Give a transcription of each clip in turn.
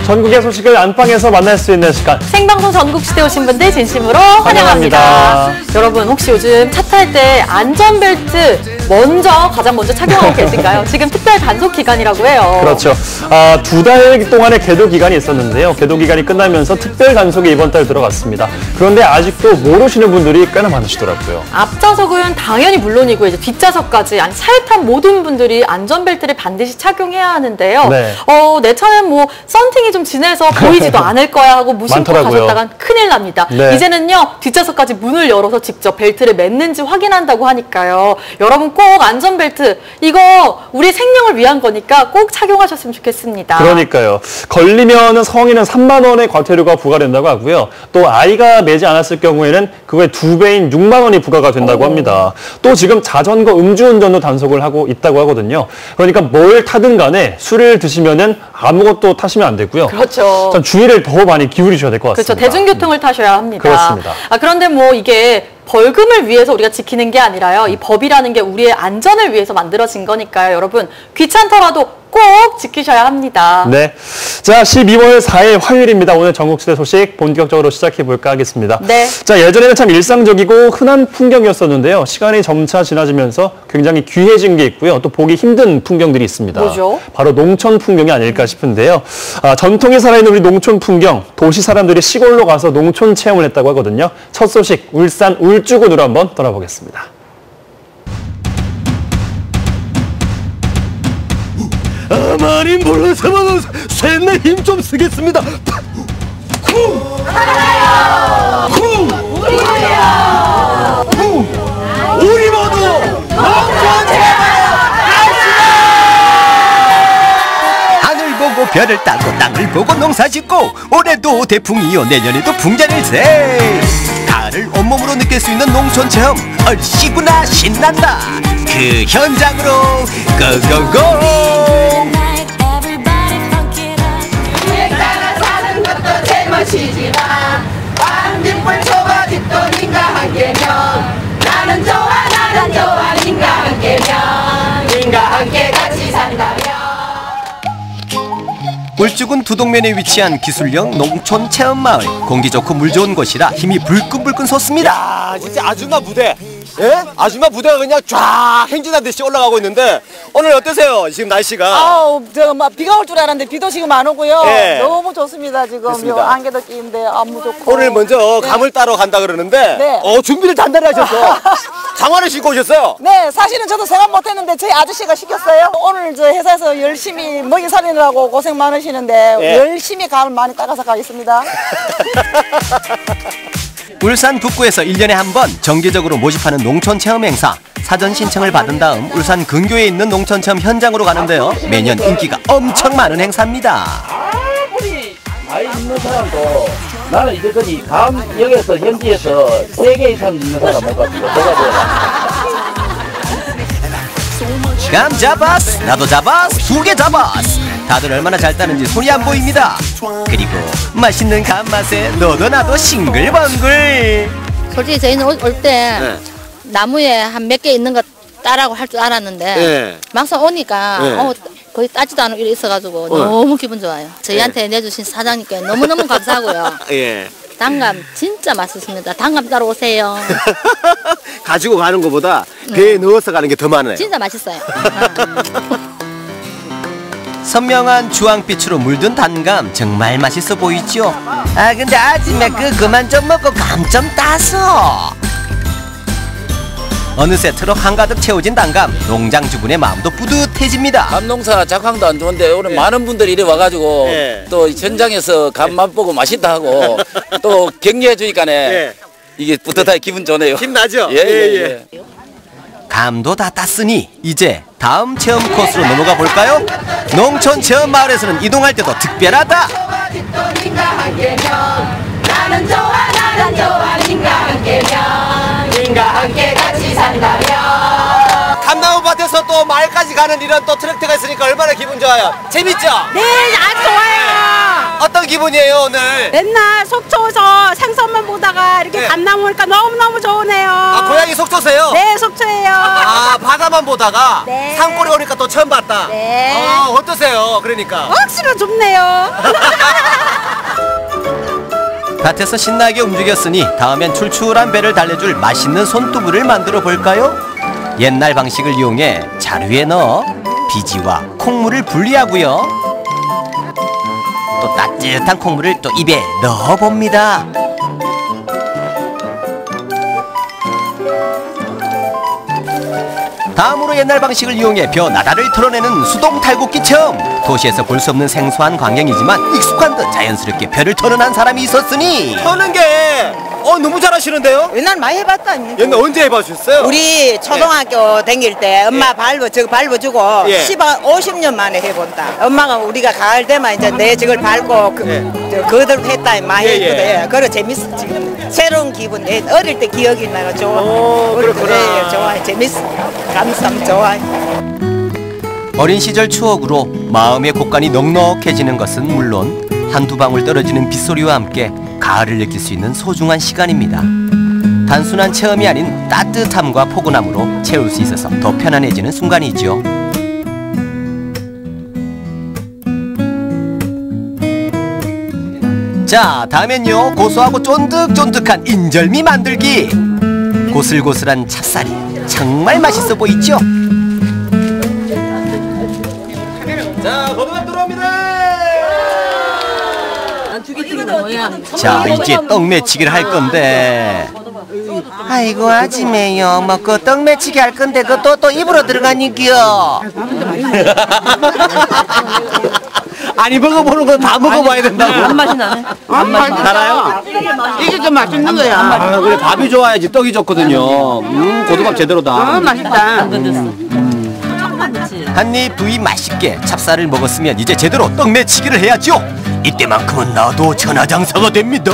전국의 소식을 안방에서 만날 수 있는 시간. 생방송 전국시대 오신 분들 진심으로 환영합니다. 여러분 혹시 요즘 차 탈 때 안전벨트 가장 먼저 착용하고 계신가요? 지금 특별 단속 기간이라고 해요. 그렇죠. 2달 동안의 계도 기간이 있었는데요. 계도 기간이 끝나면서 특별 단속이 이번 달 들어갔습니다. 그런데 아직도 모르시는 분들이 꽤나 많으시더라고요. 앞좌석은 당연히 물론이고 이제 뒷좌석까지 차에 탄 모든 분들이 안전벨트를 반드시 착용해야 하는데요. 네. 내 차는 뭐 썬팅이 좀 진해서 보이지도 않을 거야 하고 무심코 가셨다간 큰일 납니다. 네. 이제는요 뒷좌석까지 문을 열어서 직접 벨트를 맸는지 확인한다고 하니까요. 여러분 꼭 안전벨트 이거 우리 생명을 위한 거니까 꼭 착용하셨으면 좋겠습니다. 그러니까요. 걸리면은 성인은 3만 원의 과태료가 부과된다고 하고요. 또 아이가 매지 않았을 경우에는 그거의 2배인 6만 원이 부과가 된다고 합니다. 또 지금 자전거 음주운전도 단속을 하고 있다고 하거든요. 그러니까 뭘 타든 간에 술을 드시면은 아무것도 타시면 안 되고요. 그렇죠. 참 주의를 더 많이 기울이셔야 될 것 같습니다. 그렇죠. 대중교통을 타셔야 합니다. 그렇습니다. 그런데 뭐 이게 벌금을 위해서 우리가 지키는 게 아니라요. 이 법이라는 게 우리의 안전을 위해서 만들어진 거니까요. 여러분 귀찮더라도 꼭 지키셔야 합니다. 네. 자, 12월 4일 화요일입니다. 오늘 전국시대 소식 본격적으로 시작해볼까 하겠습니다. 네. 자, 예전에는 참 일상적이고 흔한 풍경이었었는데요. 시간이 점차 지나지면서 굉장히 귀해진 게 있고요. 또 보기 힘든 풍경들이 있습니다. 뭐죠? 바로 농촌 풍경이 아닐까 싶은데요. 전통이 살아있는 우리 농촌 풍경, 도시 사람들이 시골로 가서 농촌 체험을 했다고 하거든요. 첫 소식, 울산 울주군으로 한번 떠나보겠습니다. 많이 몰라서만 쇠내 힘 좀 쓰겠습니다. 우리 모두 농촌 하늘 보고 별을 따고 땅을 보고 농사 짓고 올해도 대풍이요 내년에도 풍년일세. 달을 온몸으로 느낄 수 있는 농촌 체험 얼씨구나 신난다. 그 현장으로 고고고. 마시지마 왕진불 초가 뒷돈인가 한개면 나는 좋아 인가 한개면 인가 함께 같이 산다면. 울주군 두동면에 위치한 기술형 농촌 체험마을. 공기 좋고 물 좋은 곳이라 힘이 불끈불끈 솟습니다. 야, 진짜 아줌마 부대. 예? 아줌마 부대가 그냥 쫙 행진하듯이 올라가고 있는데 오늘 어떠세요? 지금 날씨가? 비가 올 줄 알았는데 비도 지금 안 오고요. 네. 너무 좋습니다. 지금 요 안개도 끼는데 안무 좋고. 오늘 먼저 감을 따러 간다 그러는데 네. 준비를 단단히 하셨어. 장화를 신고 오셨어요? 네, 사실은 저도 생각 못했는데 저희 아저씨가 시켰어요. 오늘 저 회사에서 열심히 먹이 살리느라고 고생 많으시는데 열심히 감을 많이 따가서 가겠습니다. 울산 북구에서 1년에 한 번 정기적으로 모집하는 농촌 체험 행사. 사전 신청을 받은 다음 울산 근교에 있는 농촌 체험 현장으로 가는데요. 매년 인기가 엄청 많은 행사입니다. 아무리 나이 있는 사람도 나는 이제까지 감역에서 현지에서 3개 이상 있는 사람 못 봤습니다. 감 잡았어. 나도 잡았어. 2개 잡았어. 다들 얼마나 잘 따는지 손이 안 보입니다. 그리고 맛있는 감 맛에 너도 나도 싱글벙글. 솔직히 저희는 올 때 나무에 한 몇 개 있는 거 따라고 할 줄 알았는데 막상 오니까 거의 따지도 않고 이래 있어가지고 너무 기분 좋아요. 저희한테 내주신 사장님께 너무너무 감사하고요. 단감 진짜 맛있습니다. 단감 따러 오세요. 가지고 가는 것보다 배에 넣어서 가는 게 더 많아요. 진짜 맛있어요. 선명한 주황빛으로 물든 단감 정말 맛있어 보이죠? 근데 아줌마 그만 좀 먹고 감 좀 따서. 어느새 트럭 한가득 채워진 단감. 농장 주군의 마음도 뿌듯해집니다. 감농사 작황도 안 좋은데 오늘 많은 분들이 이래 와가지고 또 현장에서 감 맛보고 맛있다 하고 또 격려해 주니까네 이게 뿌듯하게 기분 좋네요. 힘나죠? 감도 다 땄으니 이제 다음 체험 코스로 넘어가 볼까요? 농촌 체험 마을에서는 이동할 때도 특별하다. 나는 좋아 인가 함께면 인가 함께 같이 산다면. 감나무 밭에 마을에서 또 마을까지 가는 이런 또 트랙터가 있으니까 얼마나 기분 좋아요? 재밌죠? 네, 아주 좋아요. 어떤 기분이에요 오늘? 맨날 속초에서 생선만 보다가 이렇게 네. 감나무 오니까 너무너무 좋으네요. 아 고향이 속초세요? 네, 속초예요. 아 바다만 보다가 네. 산골에 오니까 또 처음 봤다. 네. 어떠세요? 그러니까 확실히 좋네요. 밭에서 신나게 움직였으니 다음엔 출출한 배를 달래줄 맛있는 손두부를 만들어 볼까요? 옛날 방식을 이용해 자루에 넣어 비지와 콩물을 분리하고요. 또 따뜻한 콩물을 또 입에 넣어봅니다. 다음으로 옛날 방식을 이용해 벼 나다를 털어내는 수동 탈곡기 체험. 도시에서 볼 수 없는 생소한 광경이지만 익숙한 듯 자연스럽게 벼를 털어낸 사람이 있었으니 터는 게 너무 잘하시는데요? 옛날 많이 해봤다. 옛날 언제 해봐주셨어요? 우리 초등학교 다닐 때 엄마 밟아주고 50년 만에 해본다. 엄마가 우리가 가을 때만 이제 내 저걸 밟고 그대로 했다 많이 했거든. 그래 재밌어 지금. 새로운 기분. 어릴 때 기억이 나가 좋아. 그래 좋아해. 재밌어. 감상 좋아해. 어린 시절 추억으로 마음의 곳간이 넉넉해지는 것은 물론 한두 방울 떨어지는 빗소리와 함께 가을을 느낄 수 있는 소중한 시간입니다. 단순한 체험이 아닌 따뜻함과 포근함으로 채울 수 있어서 더 편안해지는 순간이죠. 자, 다음엔요 고소하고 쫀득쫀득한 인절미 만들기. 고슬고슬한 찹쌀이 정말 맛있어 보이죠? 자, 고등어 들어옵니다. 자, 이제 떡매치기를 할 건데. 아이고 아지매요. 뭐 그 떡매치기 할 건데 그 또 입으로 들어가니겨. 아니 먹어보는 건 다 먹어봐야 된다고. 안 맛이 나네. 달아요? 이게 더 맛있는 거야. 아 그래 밥이 좋아야지 떡이 좋거든요. 고등밥 제대로다. 맛있다. 한입 두입 맛있게 찹쌀을 먹었으면 이제 제대로 떡매치기를 해야죠. 이때만큼은 나도 천하장사가 됩니다.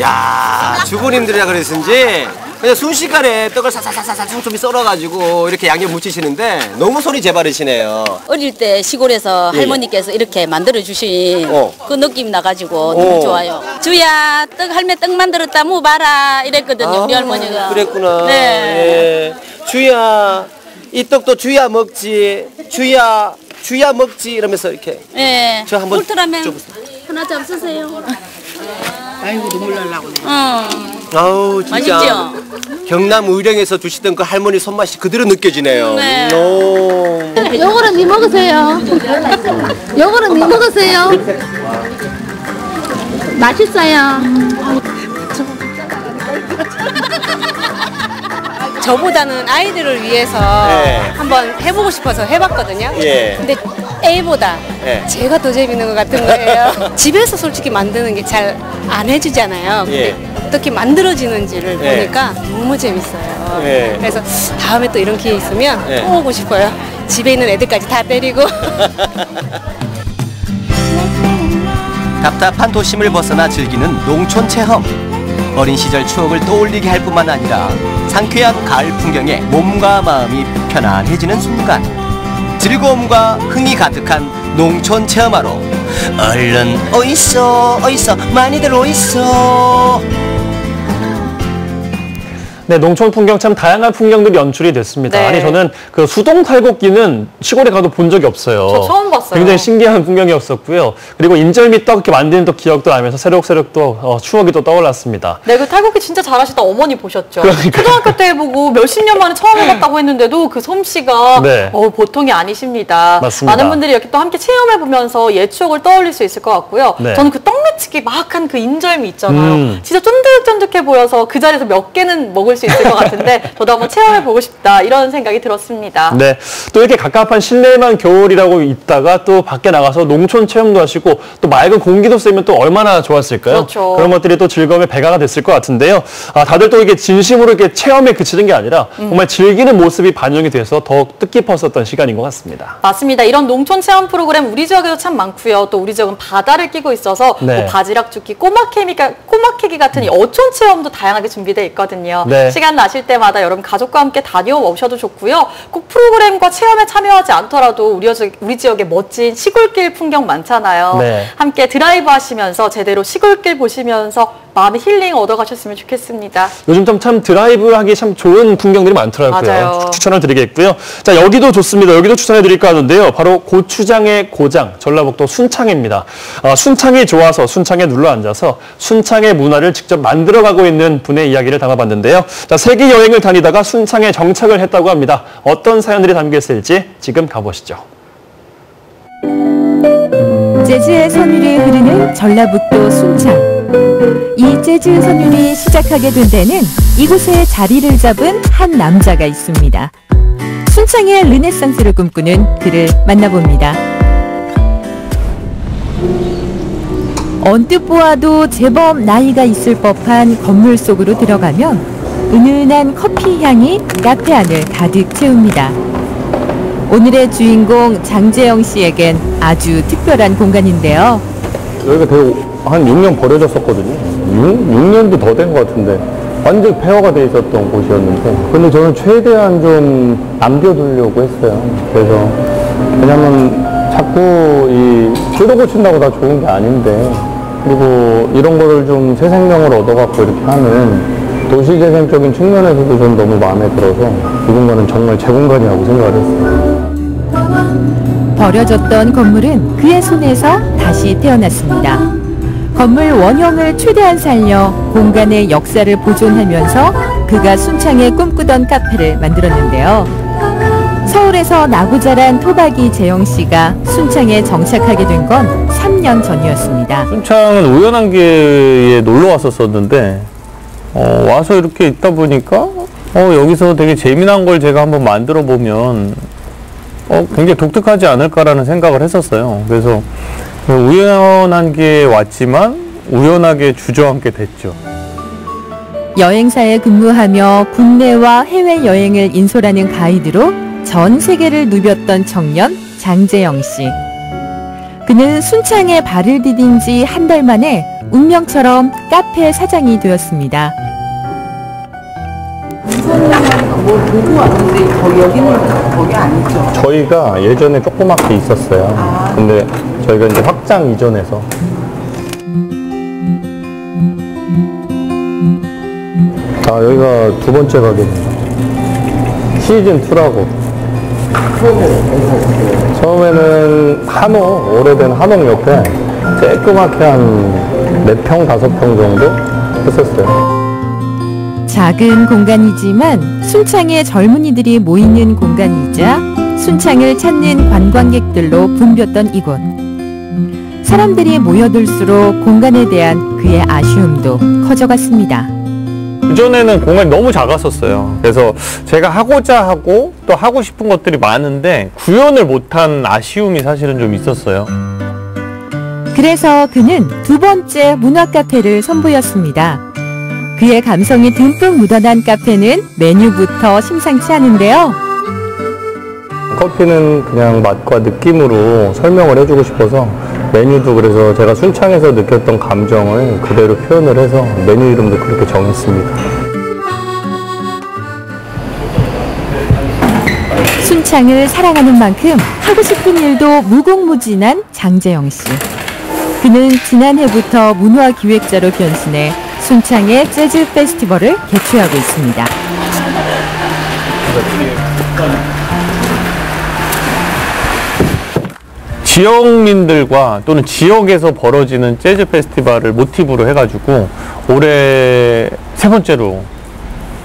야 주부님들이라 그랬는지 그냥 순식간에 떡을 사사사사 촘촘히 썰어가지고 이렇게 양념 묻히시는데 너무 손이 제바르시네요. 어릴 때 시골에서 할머니께서 이렇게 만들어주신 그 느낌이 나가지고 너무 좋아요. 주야 할매 떡 만들었다 무봐라 이랬거든요. 우리 할머니가. 그랬구나. 네. 예. 주야 이 떡도 주야 먹지. 주야 먹지 이러면서 이렇게. 네. 저 한번 울트라맨 하나 잡수세요. 아이고 눈물 날라고. 아우 진짜 맛있죠? 경남 의령에서 주시던 그 할머니 손맛이 그대로 느껴지네요. 네. 요거는 니 먹으세요. 요거는 니 먹으세요. 맛있어요. 저보다는 아이들을 위해서 한번 해보고 싶어서 해봤거든요. 근데 A보다 제가 더 재밌는 것 같은 거예요. 집에서 솔직히 만드는 게 잘 안 해주잖아요. 근데 어떻게 만들어지는지를 보니까 너무 재밌어요. 그래서 다음에 또 이런 기회 있으면 또 오고 싶어요. 집에 있는 애들까지 다 때리고. 답답한 도심을 벗어나 즐기는 농촌 체험. 어린 시절 추억을 떠올리게 할 뿐만 아니라 상쾌한 가을 풍경에 몸과 마음이 편안해지는 순간. 즐거움과 흥이 가득한 농촌 체험하러 얼른 어있어 많이들 어있어. 네, 농촌 풍경 참 다양한 풍경들이 연출이 됐습니다. 네. 아니 저는 그 수동 탈곡기는 시골에 가도 본 적이 없어요. 저 처음 봤어요. 굉장히 신기한 풍경이었었고요. 그리고 인절미 떡 이렇게 만드는 또 기억도 나면서 새록새록 또 추억이 또 떠올랐습니다. 네, 그 탈곡기 진짜 잘하시다 어머니 보셨죠? 그러니까요. 초등학교 때 해보고 몇십 년 만에 처음 해봤다고 했는데도 그 솜씨가 네. 보통이 아니십니다. 맞습니다. 많은 분들이 이렇게 또 함께 체험해보면서 옛 추억을 떠올릴 수 있을 것 같고요. 네. 저는 그 떡매치기 막 한 그 인절미 있잖아요. 진짜 쫀득쫀득해 보여서 그 자리에서 몇 개는 먹을 먹을 수 있을 것 같은데 저도 한번 체험해보고 싶다 이런 생각이 들었습니다. 네, 또 이렇게 갑갑한 실내만 겨울이라고 있다가 또 밖에 나가서 농촌 체험도 하시고 또 맑은 공기도 쐬면 또 얼마나 좋았을까요? 그렇죠. 그런 것들이 또 즐거움의 배가가 됐을 것 같은데요. 다들 또 이게 진심으로 이렇게 체험에 그치는 게 아니라 정말 즐기는 모습이 반영이 돼서 더욱 뜻깊었었던 시간인 것 같습니다. 맞습니다. 이런 농촌 체험 프로그램 우리 지역에도 참 많고요. 또 우리 지역은 바다를 끼고 있어서 네. 뭐 바지락 줍기, 꼬막 캐기 같은 이 어촌 체험도 다양하게 준비되어 있거든요. 네. 시간 나실 때마다 여러분 가족과 함께 다녀오셔도 좋고요. 꼭 프로그램과 체험에 참여하지 않더라도 우리 지역에 멋진 시골길 풍경 많잖아요. 네. 함께 드라이브 하시면서 제대로 시골길 보시면서 마음의 힐링 얻어가셨으면 좋겠습니다. 요즘 참 드라이브 하기 참 좋은 풍경들이 많더라고요. 맞아요. 추천을 드리겠고요. 자, 여기도 좋습니다. 여기도 추천해 드릴까 하는데요. 바로 고추장의 고장, 전라북도 순창입니다. 순창이 좋아서 순창에 눌러 앉아서 순창의 문화를 직접 만들어가고 있는 분의 이야기를 담아봤는데요. 자, 세계 여행을 다니다가 순창에 정착을 했다고 합니다. 어떤 사연들이 담겨 있을지 지금 가보시죠. 재즈의 선율이 흐르는 전라북도 순창. 이 재즈 선율이 시작하게 된 데는 이곳에 자리를 잡은 한 남자가 있습니다. 순창의 르네상스를 꿈꾸는 그를 만나봅니다. 언뜻 보아도 제법 나이가 있을 법한 건물 속으로 들어가면 은은한 커피 향이 카페 안을 가득 채웁니다. 오늘의 주인공 장재영 씨에겐 아주 특별한 공간인데요. 여기가 되게 한 6년 버려졌었거든요. 6년도 더 된 것 같은데 완전 폐허가 돼 있었던 곳이었는데 근데 저는 최대한 좀 남겨두려고 했어요. 그래서 왜냐면 자꾸 이 뜯어 고친다고 다 좋은 게 아닌데 그리고 이런 거를 좀 새 생명을 얻어갖고 이렇게 하는 도시재생적인 측면에서도 좀 너무 마음에 들어서 이 공간은 정말 제 공간이라고 생각을 했어요. 버려졌던 건물은 그의 손에서 다시 태어났습니다. 건물 원형을 최대한 살려 공간의 역사를 보존하면서 그가 순창에 꿈꾸던 카페를 만들었는데요. 서울에서 나고 자란 토박이 재영 씨가 순창에 정착하게 된 건 3년 전이었습니다. 순창은 우연한 기회에 놀러 왔었었는데 와서 이렇게 있다 보니까 여기서 되게 재미난 걸 제가 한번 만들어 보면 굉장히 독특하지 않을까라는 생각을 했었어요. 그래서 우연한 기회에 왔지만 우연하게 주저앉게 됐죠. 여행사에 근무하며 국내와 해외여행을 인솔하는 가이드로 전 세계를 누볐던 청년 장재영 씨. 그는 순창에 발을 디딘 지 한 달 만에 운명처럼 카페 사장이 되었습니다. 뭐 보고 왔는데 여기는 거기 아니죠? 저희가 예전에 조그맣게 있었어요. 근데 저희가 이제 확장 이전해서 여기가 두 번째 가게입니다. 시즌2라고. 처음에는 한옥, 오래된 한옥 옆에 쬐끄맣게 한 4평, 5평 정도 했었어요. 작은 공간이지만 순창의 젊은이들이 모이는 공간이자 순창을 찾는 관광객들로 붐볐던 이곳. 사람들이 모여들수록 공간에 대한 그의 아쉬움도 커져갔습니다. 그전에는 공간이 너무 작았었어요. 그래서 제가 하고자 하고 또 하고 싶은 것들이 많은데 구현을 못한 아쉬움이 사실은 좀 있었어요. 그래서 그는 두 번째 문화 카페를 선보였습니다. 그의 감성이 듬뿍 묻어난 카페는 메뉴부터 심상치 않은데요. 커피는 그냥 맛과 느낌으로 설명을 해주고 싶어서 메뉴도 그래서 제가 순창에서 느꼈던 감정을 그대로 표현을 해서 메뉴 이름도 그렇게 정했습니다. 순창을 사랑하는 만큼 하고 싶은 일도 무궁무진한 장재영 씨. 그는 지난해부터 문화기획자로 변신해 순창의 재즈 페스티벌을 개최하고 있습니다. 지역민들과 또는 지역에서 벌어지는 재즈 페스티벌을 모티브로 해가지고 올해 3번째로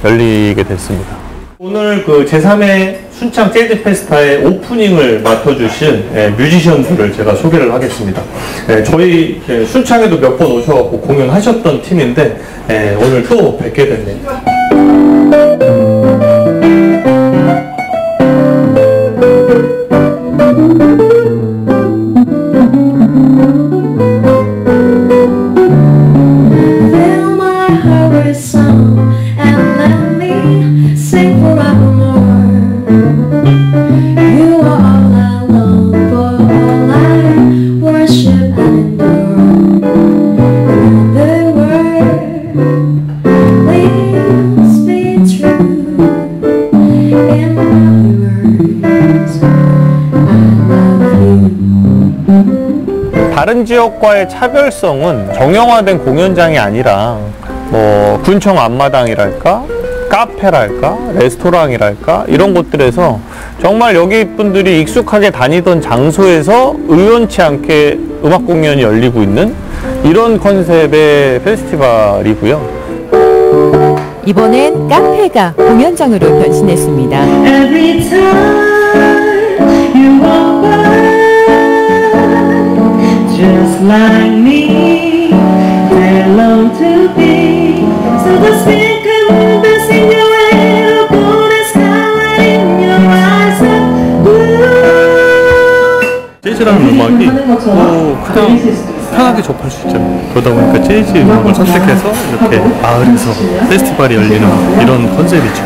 열리게 됐습니다. 오늘 그 제3회 순창 재즈 페스타의 오프닝을 맡아주신 뮤지션들을 제가 소개를 하겠습니다. 저희 순창에도 몇 번 오셔서 공연하셨던 팀인데 오늘 또 뵙게 됐네요. 다른 지역과의 차별성은 정형화된 공연장이 아니라 뭐 군청 앞마당이랄까, 카페랄까, 레스토랑이랄까 이런 곳들에서 정말 여기 분들이 익숙하게 다니던 장소에서 의원치 않게 음악 공연이 열리고 있는 이런 컨셉의 페스티벌이고요. 이번엔 카페가 공연장으로 변신했습니다. Every time you walk by, just like me, they long to be. So the spirit can burst in your head, a golden sky in your eyes of blue. 재즈라는 음악이 그냥 편하게 접할 수 있잖아요. 그러다 보니까 재즈 음악을 선택해서 이렇게 마을에서 페스티벌이 열리는 이런 컨셉이죠.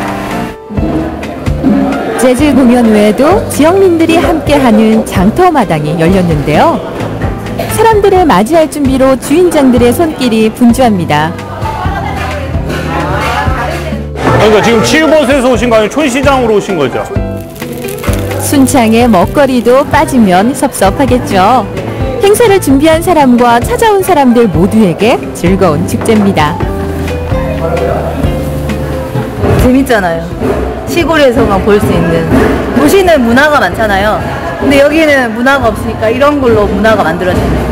재즈 공연 외에도 지역민들이 함께하는 장터마당이 열렸는데요. 사람들을 맞이할 준비로 주인장들의 손길이 분주합니다. 그러니까 지금 치유봇에서 오신 거 아니에요? 촌시장으로 오신 거죠? 순창의 먹거리도 빠지면 섭섭하겠죠. 행사를 준비한 사람과 찾아온 사람들 모두에게 즐거운 축제입니다. 재밌잖아요. 시골에서만 볼 수 있는. 도시는 문화가 많잖아요. 근데 여기는 문화가 없으니까 이런 걸로 문화가 만들어지네요.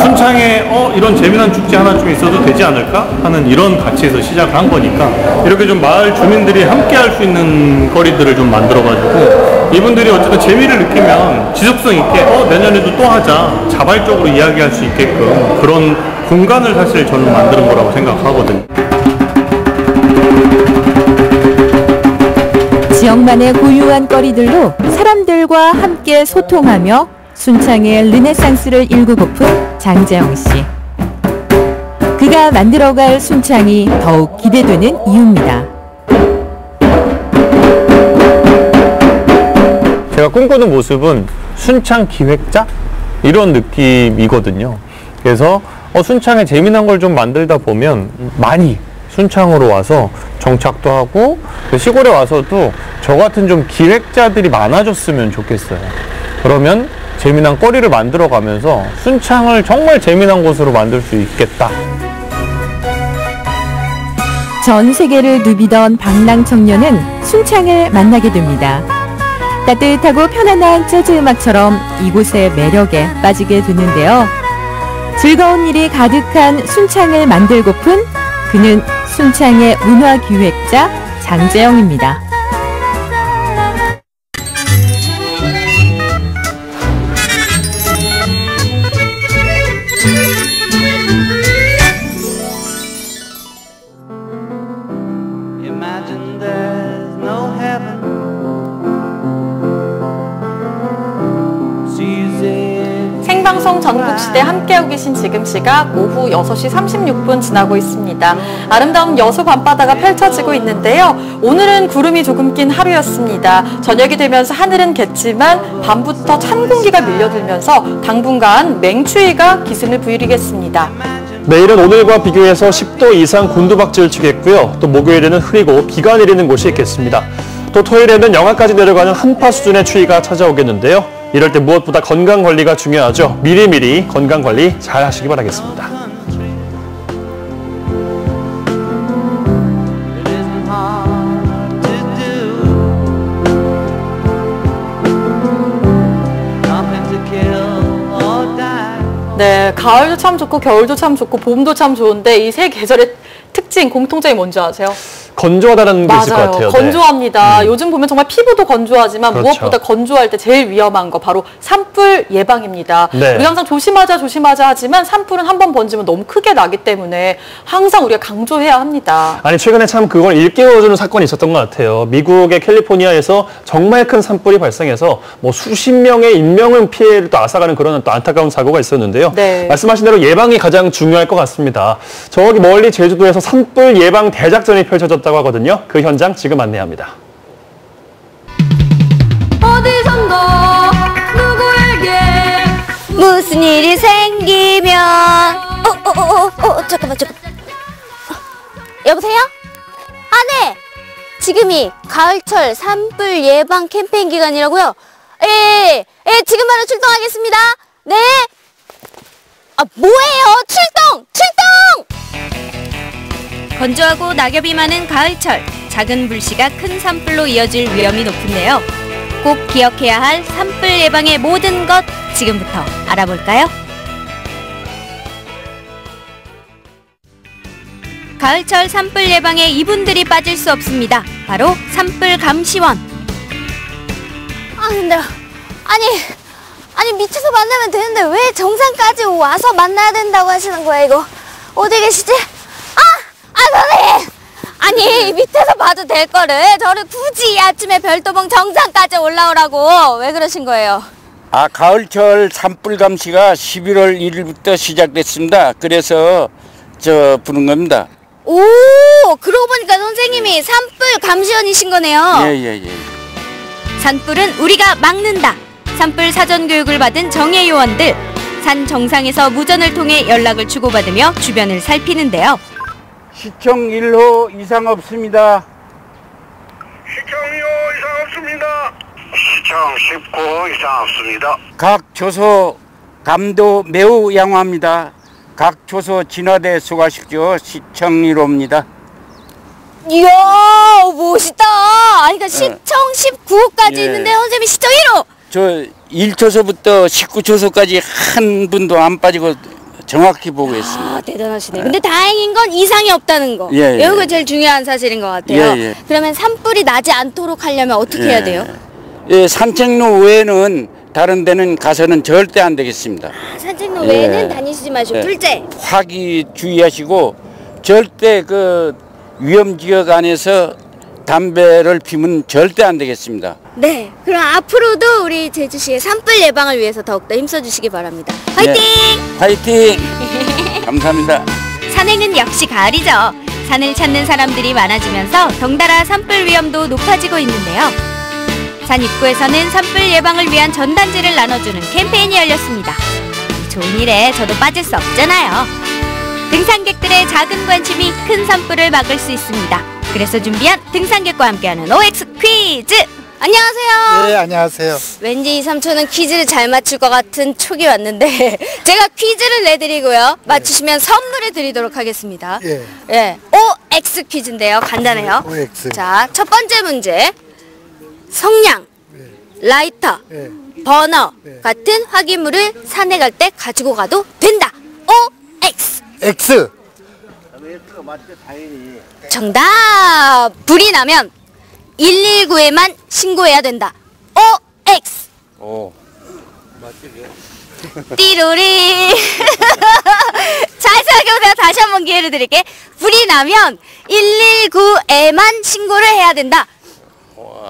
순창에 이런 재미난 축제 하나 좀 있어도 되지 않을까 하는 이런 가치에서 시작을 한 거니까 이렇게 좀 마을 주민들이 함께 할 수 있는 거리들을 좀 만들어가지고 이분들이 어쨌든 재미를 느끼면 지속성 있게 내년에도 또 하자 자발적으로 이야기할 수 있게끔 그런 공간을 사실 저는 만드는 거라고 생각하거든요. 지역만의 고유한 거리들로 사람들과 함께 소통하며 순창의 르네상스를 일구고픈 장재영 씨. 그가 만들어갈 순창이 더욱 기대되는 이유입니다. 제가 꿈꾸는 모습은 순창 기획자? 이런 느낌이거든요. 그래서 순창에 재미난 걸 좀 만들다 보면 많이 순창으로 와서 정착도 하고 시골에 와서도 저 같은 좀 기획자들이 많아졌으면 좋겠어요. 그러면 재미난 거리를 만들어 가면서 순창을 정말 재미난 곳으로 만들 수 있겠다. 전 세계를 누비던 방랑 청년은 순창을 만나게 됩니다. 따뜻하고 편안한 재즈 음악처럼 이곳의 매력에 빠지게 되는데요. 즐거운 일이 가득한 순창을 만들고픈 그는 순창의 문화기획자 장재영입니다. 생방송 전국시대 함께하고 계신 지금 시각 오후 6시 36분 지나고 있습니다. 아름다운 여수 밤바다가 펼쳐지고 있는데요. 오늘은 구름이 조금 낀 하루였습니다. 저녁이 되면서 하늘은 겠지만 밤부터 찬 공기가 밀려들면서 당분간 맹추위가 기승을 부리겠습니다. 내일은 오늘과 비교해서 10도 이상 곤두박질 치겠고요. 또 목요일에는 흐리고 비가 내리는 곳이 있겠습니다. 또 토요일에는 영하까지 내려가는 한파 수준의 추위가 찾아오겠는데요. 이럴 때 무엇보다 건강관리가 중요하죠. 미리미리 건강관리 잘 하시기 바라겠습니다. 네, 가을도 참 좋고 겨울도 참 좋고 봄도 참 좋은데 이 세 계절의 특징, 공통점이 뭔지 아세요? 건조하다는 게 있을 것 같아요. 건조합니다. 요즘 보면 정말 피부도 건조하지만 그렇죠. 무엇보다 건조할 때 제일 위험한 거 바로 산불 예방입니다. 네. 우리 항상 조심하자 하지만 산불은 한 번 번지면 너무 크게 나기 때문에 항상 우리가 강조해야 합니다. 아니 최근에 참 그걸 일깨워주는 사건이 있었던 것 같아요. 미국의 캘리포니아에서 정말 큰 산불이 발생해서 뭐 수십 명의 인명을 피해를 또 앗아가는 그런 또 안타까운 사고가 있었는데요. 네. 말씀하신 대로 예방이 가장 중요할 것 같습니다. 저기 멀리 제주도에서 산불 예방 대작전이 펼쳐졌다고 하거든요. 그 현장 지금 안내합니다. 어디선가 누구에게 무슨 일이 생기면 잠깐만 여보세요? 아, 네. 지금이 가을철 산불 예방 캠페인 기간이라고요? 예, 지금 바로 출동하겠습니다. 네. 아, 뭐예요? 출동! 건조하고 낙엽이 많은 가을철, 작은 불씨가 큰 산불로 이어질 위험이 높은데요. 꼭 기억해야 할 산불 예방의 모든 것 지금부터 알아볼까요? 가을철 산불 예방에 이분들이 빠질 수 없습니다. 바로 산불 감시원. 아, 힘들어. 아니 밑에서 만나면 되는데 왜 정상까지 와서 만나야 된다고 하시는 거야, 이거? 어디 계시지? 선생님! 아니, 밑에서 봐도 될 거를 저를 굳이 아침에 별도봉 정상까지 올라오라고 왜 그러신 거예요? 가을철 산불 감시가 11월 1일부터 시작됐습니다. 그래서 부른 겁니다. 오, 그러고 보니까 선생님이 산불 감시원이신 거네요. 예. 산불은 우리가 막는다. 산불 사전 교육을 받은 정예 요원들. 산 정상에서 무전을 통해 연락을 주고받으며 주변을 살피는데요. 시청 1호 이상 없습니다. 시청 2호 이상 없습니다. 시청 19호 이상 없습니다. 각 조소 감도 매우 양호합니다. 각 조소 진화대 수고하십시오. 시청 1호입니다. 이야, 멋있다. 그러니까 시청 19호까지 있는데 선생님이 시청 1호. 저 1초소부터 19초소까지 한 분도 안 빠지고 정확히 보고 있습니다. 대단하시네. 근데 다행인 건 이상이 없다는 거. 이거 제일 중요한 사실인 것 같아요. 그러면 산불이 나지 않도록 하려면 어떻게 해야 돼요? 산책로 외에는 다른 데는 가서는 절대 안 되겠습니다. 산책로 외에는 다니시지 마시고. 둘째. 화기 주의하시고 절대 그 위험지역 안에서 담배를 피우면 절대 안 되겠습니다. 네, 그럼 앞으로도 우리 제주시의 산불 예방을 위해서 더욱더 힘써주시기 바랍니다. 화이팅! 화이팅! 감사합니다. 산행은 역시 가을이죠. 산을 찾는 사람들이 많아지면서 덩달아 산불 위험도 높아지고 있는데요. 산 입구에서는 산불 예방을 위한 전단지를 나눠주는 캠페인이 열렸습니다. 좋은 일에 저도 빠질 수 없잖아요. 등산객들의 작은 관심이 큰 산불을 막을 수 있습니다. 그래서 준비한 등산객과 함께하는 OX 퀴즈! 안녕하세요. 네, 안녕하세요. 왠지 이 삼촌은 퀴즈를 잘 맞출 것 같은 촉이 왔는데 제가 퀴즈를 내드리고요. 맞추시면 선물을 드리도록 하겠습니다. 예. OX 퀴즈인데요. 간단해요. OX. 자, 첫 번째 문제. 성냥, 라이터, 버너 같은 화기물을 산에 갈 때 가지고 가도 된다. OX. X. 정답! 불이 나면 119에만 신고해야 된다. OX. 띠로리. 잘 생각해보세요. 다시 한번 기회를 드릴게. 불이 나면 119에만 신고를 해야 된다.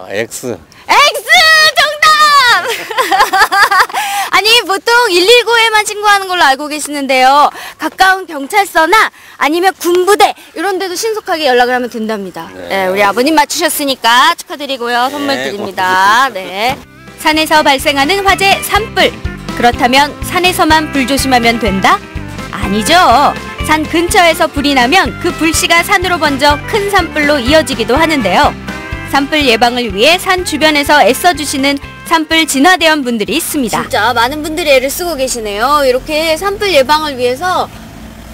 X. X! 정답! 아니, 보통 119에만 신고하는 걸로 알고 계시는데요. 가까운 경찰서나 아니면 군부대 이런 데도 신속하게 연락을 하면 된답니다. 네, 우리 아버님 맞추셨으니까 축하드리고요. 선물 드립니다. 네. 산에서 발생하는 화재 산불. 그렇다면 산에서만 불 조심하면 된다? 아니죠. 산 근처에서 불이 나면 그 불씨가 산으로 번져 큰 산불로 이어지기도 하는데요. 산불 예방을 위해 산 주변에서 애써주시는 산불 진화대원 분들이 있습니다. 진짜 많은 분들이 애를 쓰고 계시네요. 이렇게 산불 예방을 위해서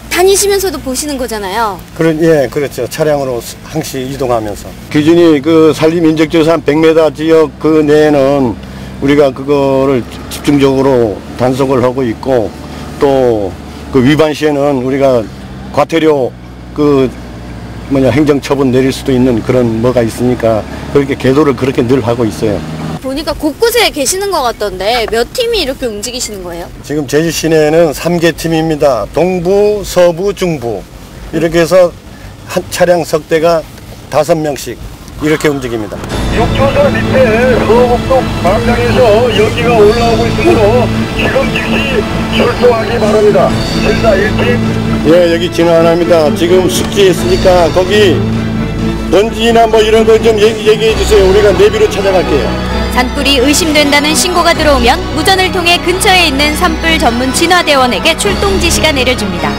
다니시면서도 보시는 거잖아요. 그렇죠. 차량으로 항시 이동하면서. 기준이 그 산림인적지에서 100m 지역 그 내에는 우리가 그거를 집중적으로 단속을 하고 있고, 또 그 위반 시에는 우리가 과태료 그 행정처분 내릴 수도 있는 그런 뭐가 있으니까 그렇게 계도를 그렇게 늘 하고 있어요. 보니까 곳곳에 계시는 것 같던데 몇 팀이 이렇게 움직이시는 거예요? 지금 제주 시내에는 3개 팀입니다. 동부, 서부, 중부 이렇게 해서 한 차량 석 대가 5명씩 이렇게 움직입니다. 육조선 밑에 서북동 광장에서 연기가 올라오고 있으므로 지금 즉시 출동하기 바랍니다. 실사 1팀. 예, 여기 진화 하나입니다. 지금 숙지했으니까 거기 던지나 뭐 이런 거 좀 얘기해 주세요. 우리가 내비로 찾아갈게요. 산불이 의심된다는 신고가 들어오면 무전을 통해 근처에 있는 산불 전문 진화대원에게 출동 지시가 내려집니다.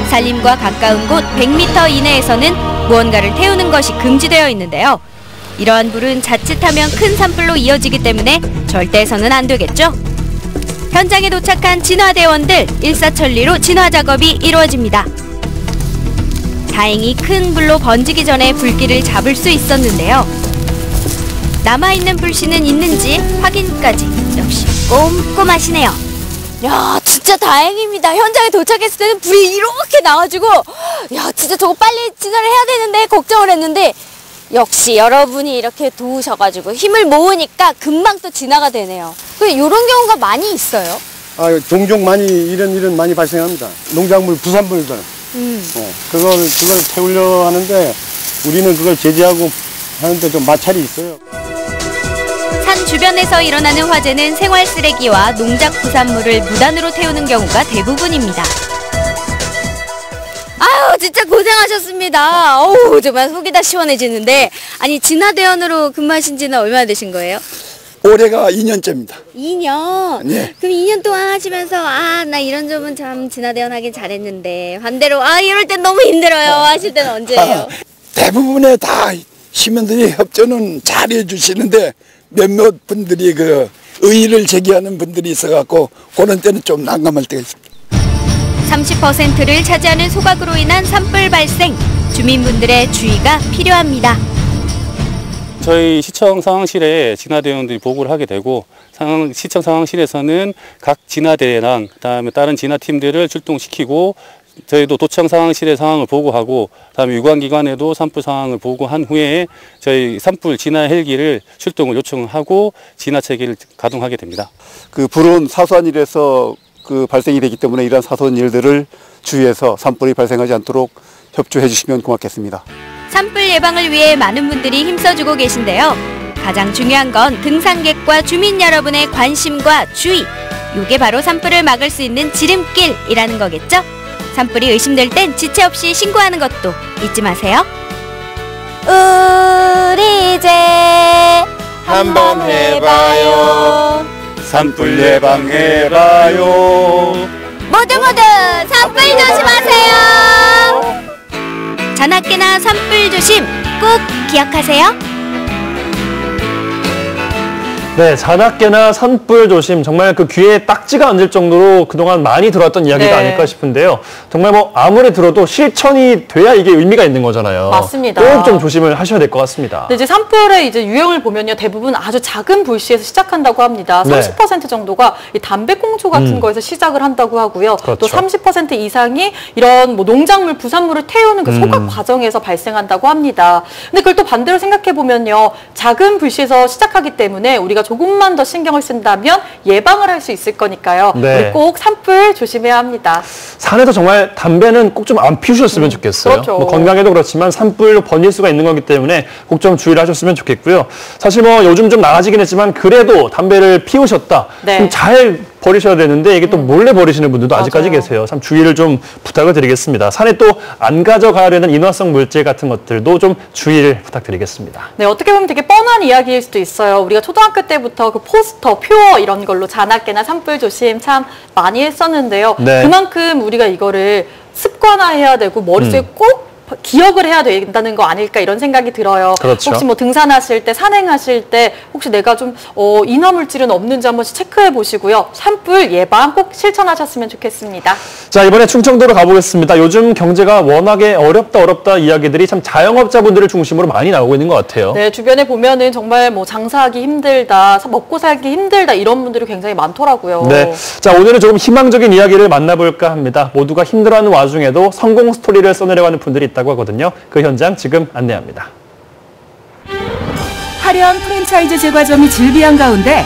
산림과 가까운 곳 100m 이내에서는 무언가를 태우는 것이 금지되어 있는데요. 이러한 불은 자칫하면 큰 산불로 이어지기 때문에 절대 해서는 안 되겠죠. 현장에 도착한 진화대원들 일사천리로 진화 작업이 이루어집니다. 다행히 큰 불로 번지기 전에 불길을 잡을 수 있었는데요. 남아있는 불씨는 있는지 확인까지 역시 꼼꼼하시네요. 야, 진짜 다행입니다. 현장에 도착했을 때는 불이 이렇게 나가지고 야, 진짜 저거 빨리 진화를 해야 되는데 걱정을 했는데 역시 여러분이 이렇게 도우셔가지고 힘을 모으니까 금방 또 진화가 되네요. 이런 경우가 많이 있어요? 종종 많이 이런 일은 많이 발생합니다. 농작물 부산물들. 그걸 태우려 하는데 우리는 그걸 제재하고 하는데 좀 마찰이 있어요. 산 주변에서 일어나는 화재는 생활 쓰레기와 농작 부산물을 무단으로 태우는 경우가 대부분입니다. 아유, 진짜 고생하셨습니다. 어우, 정말 속이 다 시원해지는데, 아니 진화대원으로 근무하신 지는 얼마나 되신 거예요? 올해가 2년째입니다. 2년? 네. 그럼 2년 동안 하시면서 나 이런 점은 참 진화대원 하긴 잘했는데 반대로 이럴 땐 너무 힘들어요 하실 때는 언제예요? 대부분의 다 시민들이 협조는 잘 해주시는데 몇몇 분들이 그 의의를 제기하는 분들이 있어갖고 그런 때는 좀 난감할 때가 있습니다. 30%를 차지하는 소각으로 인한 산불 발생, 주민분들의 주의가 필요합니다. 저희 시청 상황실에 진화대원들이 보고를 하게 되고 시청 상황실에서는 각 진화대랑 그다음에 다른 진화팀들을 출동시키고 저희도 도청 상황실의 상황을 보고하고 다음에 유관기관에도 산불 상황을 보고한 후에 저희 산불 진화 헬기를 출동을 요청하고 진화 체계를 가동하게 됩니다. 그 불은 사소한 일에서 발생이 되기 때문에 이러한 사소한 일들을 주의해서 산불이 발생하지 않도록 협조해 주시면 고맙겠습니다. 산불 예방을 위해 많은 분들이 힘써주고 계신데요. 가장 중요한 건 등산객과 주민 여러분의 관심과 주의. 이게 바로 산불을 막을 수 있는 지름길이라는 거겠죠? 산불이 의심될 땐 지체 없이 신고하는 것도 잊지 마세요. 우리 이제 한번 해봐요. 산불 예방해봐요. 모두 산불 조심하세요. 자나깨나 산불 조심 꼭 기억하세요. 네, 자나깨나 산불 조심, 정말 그 귀에 딱지가 앉을 정도로 그동안 많이 들어왔던 이야기가 아닐까 싶은데요. 정말 뭐 아무리 들어도 실천이 돼야 이게 의미가 있는 거잖아요. 맞습니다. 꼭 좀 조심을 하셔야 될 것 같습니다. 근데 이제 산불의 이제 유형을 보면요, 대부분 아주 작은 불씨에서 시작한다고 합니다. 30% 정도가 이 담배꽁초 같은 거에서 시작을 한다고 하고요. 또 30% 이상이 이런 뭐 농작물, 부산물을 태우는 그 소각 과정에서 발생한다고 합니다. 근데 그걸 또 반대로 생각해 보면요, 작은 불씨에서 시작하기 때문에 우리가 조금만 더 신경을 쓴다면 예방을 할 수 있을 거니까요. 우리 꼭 산불 조심해야 합니다. 산에서 정말 담배는 꼭 좀 안 피우셨으면 좋겠어요. 그렇죠. 뭐 건강에도 그렇지만 산불로 번질 수가 있는 거기 때문에 꼭 좀 주의를 하셨으면 좋겠고요. 사실 뭐 요즘 좀 나아지긴 했지만 그래도 담배를 피우셨다. 좀 잘 버리셔야 되는데 이게 또 몰래 버리시는 분들도 아직까지 계세요. 참 주의를 좀 부탁을 드리겠습니다. 산에 또 안 가져가려는 인화성 물질 같은 것들도 좀 주의를 부탁드리겠습니다. 네, 어떻게 보면 되게 뻔한 이야기일 수도 있어요. 우리가 초등학교 때부터 그 포스터, 표어 이런 걸로 자나깨나 산불 조심 참 많이 했었는데요. 그만큼 우리가 이거를 습관화해야 되고 머릿속에 꼭 기억을 해야 된다는 거 아닐까 이런 생각이 들어요. 그렇죠. 혹시 뭐 등산하실 때, 산행하실 때 혹시 내가 좀 인화물질은 없는지 한 번씩 체크해 보시고요. 산불 예방 꼭 실천하셨으면 좋겠습니다. 자, 이번에 충청도로 가보겠습니다. 요즘 경제가 워낙에 어렵다 이야기들이 참 자영업자분들을 중심으로 많이 나오고 있는 것 같아요. 네, 주변에 보면은 정말 뭐 장사하기 힘들다, 먹고 살기 힘들다 이런 분들이 굉장히 많더라고요. 네, 자 오늘은 조금 희망적인 이야기를 만나볼까 합니다. 모두가 힘들어하는 와중에도 성공 스토리를 써내려가는 분들이 있다. 발생했다고 하거든요. 그 현장 지금 안내합니다. 화려한 프랜차이즈 제과점이 즐비한 가운데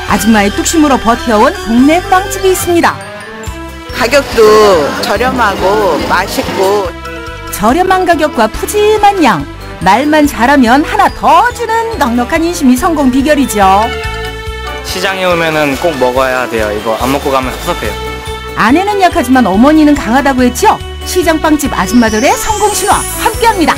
아줌마의 뚝심으로 버텨온 동네 빵집이 있습니다. 가격도 저렴하고 맛있고 저렴한 가격과 푸짐한 양, 말만 잘하면 하나 더 주는 넉넉한 인심이 성공 비결이죠. 시장에 오면은 꼭 먹어야 돼요. 이거 안 먹고 가면 섭섭해요. 아내는 약하지만 어머니는 강하다고 했죠. 시장 빵집 아줌마들의 성공 신화 함께합니다.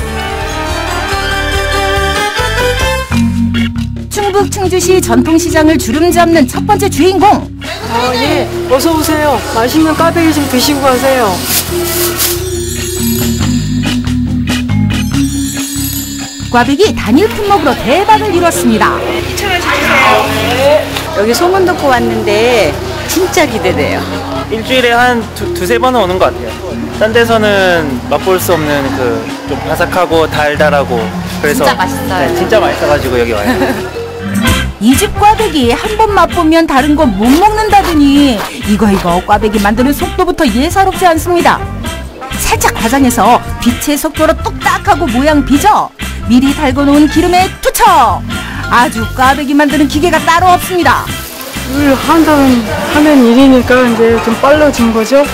충북 충주시 전통시장을 주름 잡는 첫 번째 주인공. 예. 어서 오세요. 맛있는 꽈배기 좀 드시고 가세요. 꽈배기 단일 품목으로 대박을 이뤘습니다. 여기 소문 듣고 왔는데 진짜 기대돼요. 일주일에 한 두세 번은 오는 것 같아요. 딴 데서는 맛볼 수 없는 그 좀 바삭하고 달달하고 그래서 진짜 맛있어요. 네, 진짜 맛있어가지고 여기 와요. 이 집 꽈배기 한 번 맛보면 다른 거 못 먹는다더니 이거 꽈배기 만드는 속도부터 예사롭지 않습니다. 살짝 과장해서 빛의 속도로 뚝딱하고 모양 빚어 미리 달궈놓은 기름에 투척. 아주 꽈배기 만드는 기계가 따로 없습니다. 일 한다면 하는 일이니까 이제 좀 빨라진 거죠.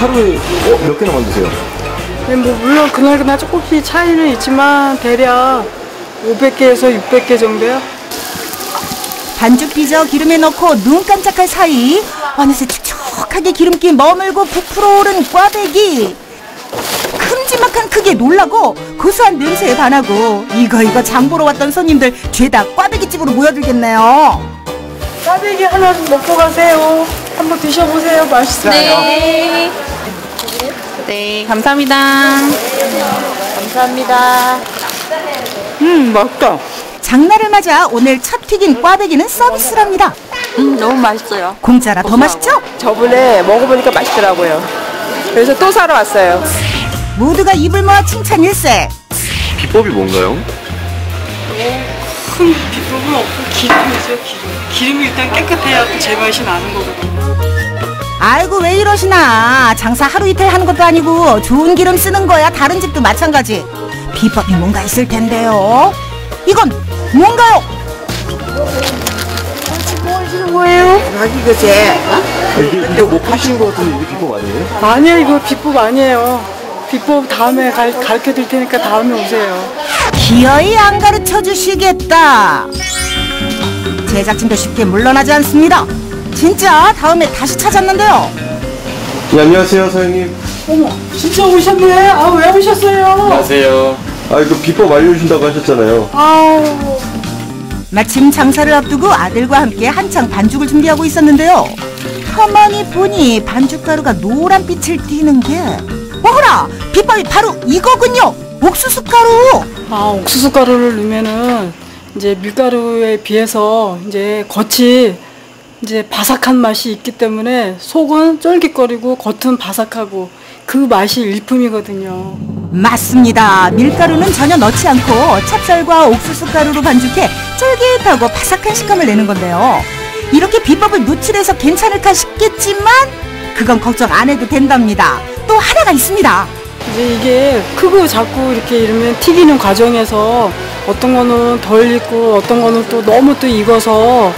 하루에 몇 개나 만드세요? 네, 뭐 물론 그날 조금씩 차이는 있지만 대략 500개에서 600개 정도요. 반죽 빚어 기름에 넣고 눈 깜짝할 사이 어느새 촉촉하게 기름기 머물고 부풀어 오른 꽈배기. 큼지막한 크기에 놀라고 고소한 냄새에 반하고 이거 장 보러 왔던 손님들 죄다 꽈배기집으로 모여들겠네요. 꽈배기 하나 좀 먹고 가세요. 한번 드셔보세요. 맛있어요. 네. 네, 감사합니다. 감사합니다. 맛있다. 장날을 맞아 오늘 첫 튀긴 꽈배기는 서비스랍니다. 너무 맛있어요. 공짜라 더 맛있죠? 저번에 먹어보니까 맛있더라고요. 그래서 또 사러 왔어요. 모두가 입을 모아 칭찬 일세. 비법이 뭔가요? 큰 비법은 없고 기름이죠. 기름이 일단 깨끗해야 또 제맛이 나는 거거든요. 아이고 왜 이러시나. 장사 하루 이틀 하는 것도 아니고 좋은 기름 쓰는 거야. 다른 집도 마찬가지. 비법이 뭔가 있을 텐데요. 이건 뭔가요? 뭐 하시는 거예요? 자기 그제 이게 뭐 파시는 거 같은데 이게 비법 아니에요? 아니에요. 이거 비법 아니에요. 비법 다음에 가르쳐 드릴 테니까 다음에 오세요. 기어이 안 가르쳐 주시겠다. 제작진도 쉽게 물러나지 않습니다. 진짜 다음에 다시 찾았는데요. 네, 안녕하세요 사장님. 어머 진짜 오셨네. 아 왜 오셨어요? 안녕하세요. 그 비법 알려주신다고 하셨잖아요. 아우. 마침 장사를 앞두고 아들과 함께 한창 반죽을 준비하고 있었는데요. 가만히 보니 반죽가루가 노란빛을 띠는 게 어허라! 비법이 바로 이거군요. 옥수수 가루. 옥수수 가루를 넣으면은 이제 밀가루에 비해서 이제 겉이 이제 바삭한 맛이 있기 때문에 속은 쫄깃거리고 겉은 바삭하고 그 맛이 일품이거든요. 맞습니다. 밀가루는 전혀 넣지 않고 찹쌀과 옥수수 가루로 반죽해 쫄깃하고 바삭한 식감을 내는 건데요. 이렇게 비법을 노출해서 괜찮을까 싶겠지만 그건 걱정 안 해도 된답니다. 또 하나가 있습니다. 이제 이게 크고 작고 이렇게 이러면 튀기는 과정에서 어떤 거는 덜 익고 어떤 거는 또 너무 또 익어서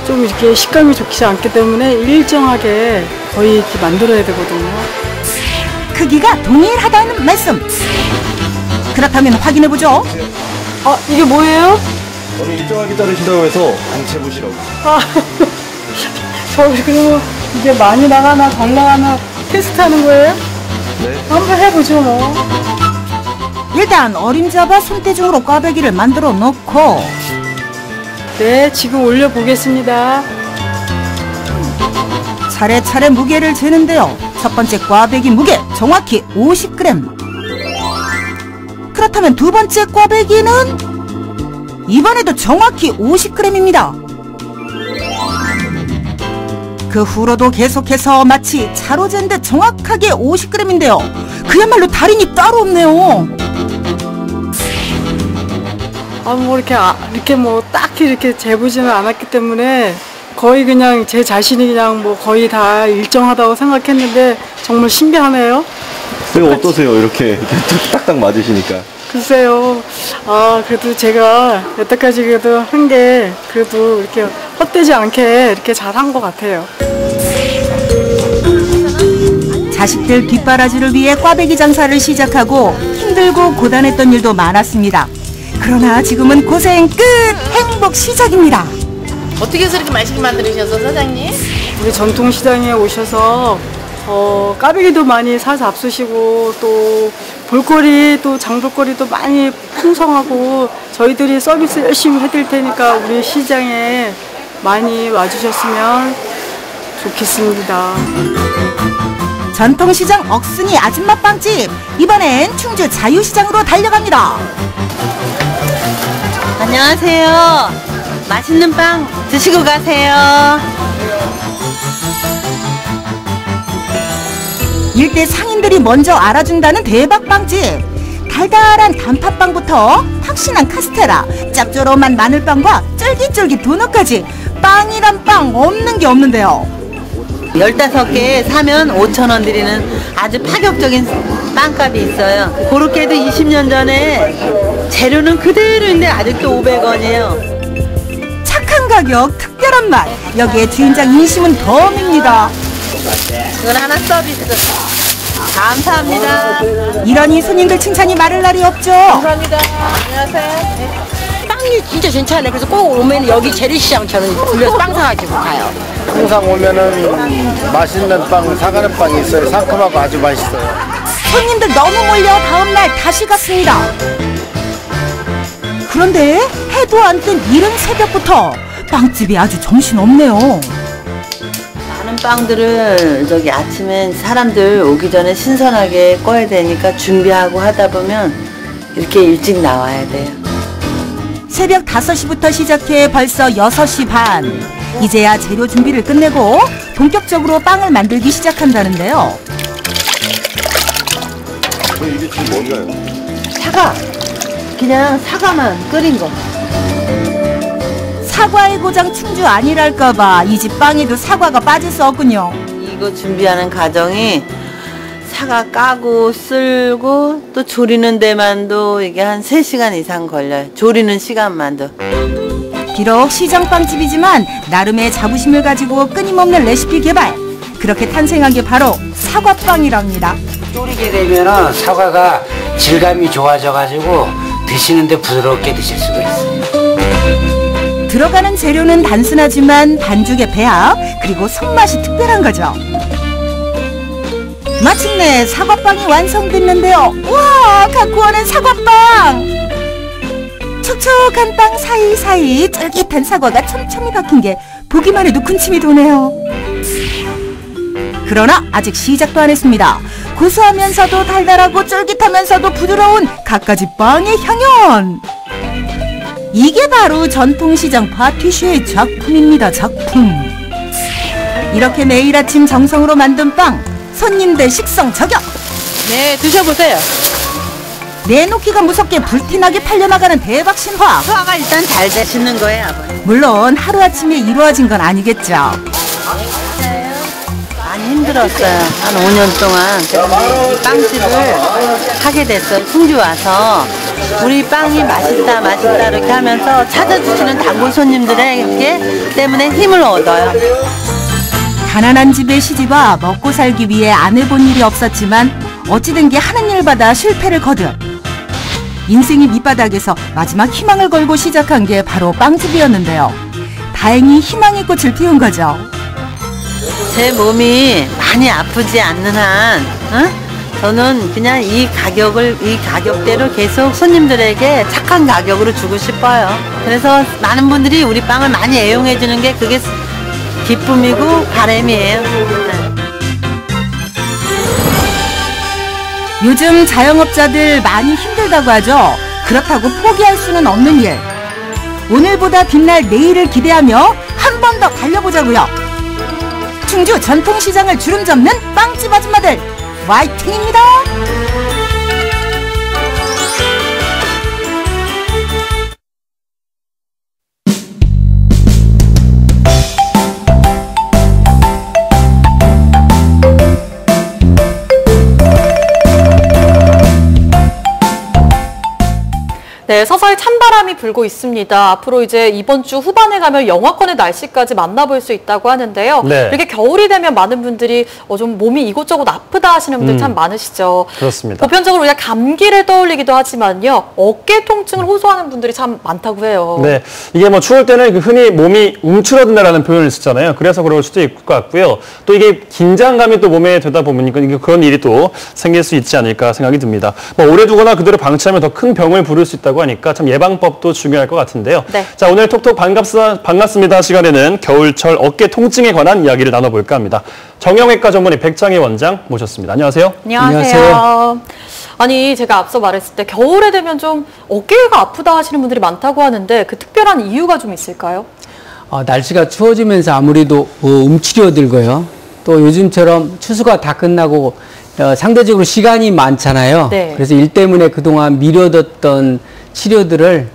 좀 이렇게 식감이 좋지 않기 때문에 일정하게 거의 이렇게 만들어야 되거든요. 크기가 동일하다는 말씀. 그렇다면 확인해보죠. 이게 뭐예요? 오늘 일정하게 자르신다고 해서 안 채보시라고. 저 그리고 이게 많이 나가나 덜 나가나 테스트하는 거예요? 네. 한번 해보죠 뭐. 일단 어림잡아 손대중으로 꽈배기를 만들어 놓고 네, 지금 올려보겠습니다. 차례차례 무게를 재는데요. 첫 번째 꽈배기 무게 정확히 50g. 그렇다면 두 번째 꽈배기는 이번에도 정확히 50g입니다. 그 후로도 계속해서 마치 차로 잰 듯 정확하게 50g인데요. 그야말로 달인이 따로 없네요. 뭐 이렇게 뭐 딱히 이렇게 재보지는 않았기 때문에 거의 그냥 제 자신이 그냥 뭐 거의 다 일정하다고 생각했는데 정말 신기하네요. 이거 어떠세요? 이렇게 딱딱 맞으시니까. 글쎄요. 그래도 제가 여태까지 그래도 한 게 그래도 이렇게 헛되지 않게 이렇게 잘한 것 같아요. 자식들 뒷바라지를 위해 꽈배기 장사를 시작하고 힘들고 고단했던 일도 많았습니다. 그러나 지금은 고생 끝! 행복 시작입니다. 어떻게 해서 이렇게 맛있게 만드셔서 사장님? 우리 전통시장에 오셔서 꽈배기도 많이 사 잡수시고 또 볼거리 또 장볼거리도 많이 풍성하고 저희들이 서비스 열심히 해드릴 테니까 우리 시장에 많이 와주셨으면 좋겠습니다. 전통시장 억순이 아줌마 빵집, 이번엔 충주 자유시장으로 달려갑니다. 안녕하세요. 맛있는 빵 드시고 가세요. 일대 상인들이 먼저 알아준다는 대박 빵집. 달달한 단팥빵부터 확신한 카스테라, 짭조름한 마늘빵과 쫄깃쫄깃 도넛까지 빵이란 빵 없는 게 없는데요. 15개 사면 5,000원 드리는 아주 파격적인 빵값이 있어요. 그렇게도 20년 전에 재료는 그대로인데 아직도 500원이에요. 착한 가격, 특별한 맛. 여기에 주인장 인심은 덤입니다. 이건 하나 서비스. 감사합니다. 이러니 손님들 칭찬이 마를 날이 없죠. 감사합니다. 안녕하세요. 빵이 진짜 괜찮아요. 그래서 꼭 오면 여기 재래시장처럼 들려서 빵 사가지고 가요. 항상 오면은 맛있는 빵, 사가는 빵이 있어요. 상큼하고 아주 맛있어요. 손님들 너무 몰려 다음날 다시 갔습니다. 그런데 해도 안 뜬 이른 새벽부터 빵집이 아주 정신없네요. 많은 빵들을 아침에 사람들 오기 전에 신선하게 꺼야 되니까 준비하고 하다 보면 이렇게 일찍 나와야 돼요. 새벽 5시부터 시작해 벌써 6시 반. 이제야 재료 준비를 끝내고 본격적으로 빵을 만들기 시작한다는데요. 이게 지금 뭔가요? 사과. 그냥 사과만 끓인 거. 사과의 고장 충주 아니랄까봐 이 집 빵에도 사과가 빠질 수 없군요. 이거 준비하는 과정이 사과 까고 쓸고 또 조리는 데만도 이게 한 3시간 이상 걸려요. 조리는 시간만도. 비록 시장빵집이지만 나름의 자부심을 가지고 끊임없는 레시피 개발. 그렇게 탄생한 게 바로 사과빵이랍니다. 졸이게 되면 사과가 질감이 좋아져가지고 드시는데 부드럽게 드실 수가 있어요. 들어가는 재료는 단순하지만 반죽의 배합 그리고 손맛이 특별한 거죠. 마침내 사과빵이 완성됐는데요. 와, 갖고 오는 사과빵! 촉촉한 빵 사이사이 쫄깃한 사과가 촘촘히 박힌 게 보기만 해도 군침이 도네요. 그러나 아직 시작도 안 했습니다. 고소하면서도 달달하고 쫄깃하면서도 부드러운 갖가지 빵의 향연! 이게 바로 전통시장 파티슈의 작품입니다. 작품. 이렇게 매일 아침 정성으로 만든 빵, 손님들 식성 저격! 네, 드셔보세요. 내놓기가 무섭게 불티나게 팔려나가는 대박 신화. 소화가 일단 잘 되시는 거예요, 아버님. 물론 하루아침에 이루어진 건 아니겠죠. 많이 힘들었어요. 한 5년 동안 빵집을 하게 됐어요. 충주 와서 우리 빵이 맛있다 맛있다 이렇게 하면서 찾아주시는 단골 손님들에게 때문에 힘을 얻어요. 가난한 집에 시집와 먹고 살기 위해 안 해본 일이 없었지만 어찌된 게 하는 일마다 실패를 거듭 인생이 밑바닥에서 마지막 희망을 걸고 시작한 게 바로 빵집이었는데요. 다행히 희망의 꽃을 피운 거죠. 제 몸이 많이 아프지 않는 한 저는 그냥 이 가격대로 계속 손님들에게 착한 가격으로 주고 싶어요. 그래서 많은 분들이 우리 빵을 많이 애용해 주는 게 그게 기쁨이고 바람이에요. 요즘 자영업자들 많이 힘들다고 하죠. 그렇다고 포기할 수는 없는 일. 오늘보다 빛날 내일을 기대하며 한 번 더 달려보자고요. 충주 전통시장을 주름잡는 빵집 아줌마들 화이팅입니다. 네, 서서히 찬바람이 불고 있습니다. 앞으로 이제 이번 주 후반에 가면 영하권의 날씨까지 만나볼 수 있다고 하는데요. 네. 이렇게 겨울이 되면 많은 분들이 좀 몸이 이곳저곳 아프다 하시는 분들 참 많으시죠. 그렇습니다. 보편적으로 우리가 감기를 떠올리기도 하지만요. 어깨 통증을 호소하는 분들이 참 많다고 해요. 네, 이게 뭐 추울 때는 흔히 몸이 움츠러든다라는 표현을 쓰잖아요. 그래서 그럴 수도 있을 것 같고요. 또 이게 긴장감이 또 몸에 되다 보니까 그런 일이 또 생길 수 있지 않을까 생각이 듭니다. 뭐 오래 두거나 그대로 방치하면 더 큰 병을 부를 수 있다고 하니까 참 예방법도 중요할 것 같은데요. 네. 자, 오늘 톡톡 반갑습니다 시간에는 겨울철 어깨 통증에 관한 이야기를 나눠볼까 합니다. 정형외과 전문의 백창희 원장 모셨습니다. 안녕하세요. 안녕하세요. 아니, 제가 앞서 말했을 때 겨울에 되면 좀 어깨가 아프다 하시는 분들이 많다고 하는데 그 특별한 이유가 좀 있을까요? 날씨가 추워지면서 아무래도 움츠려 들고요. 또 요즘처럼 추수가 다 끝나고 상대적으로 시간이 많잖아요. 네. 그래서 일 때문에 그동안 미뤄뒀던 치료들을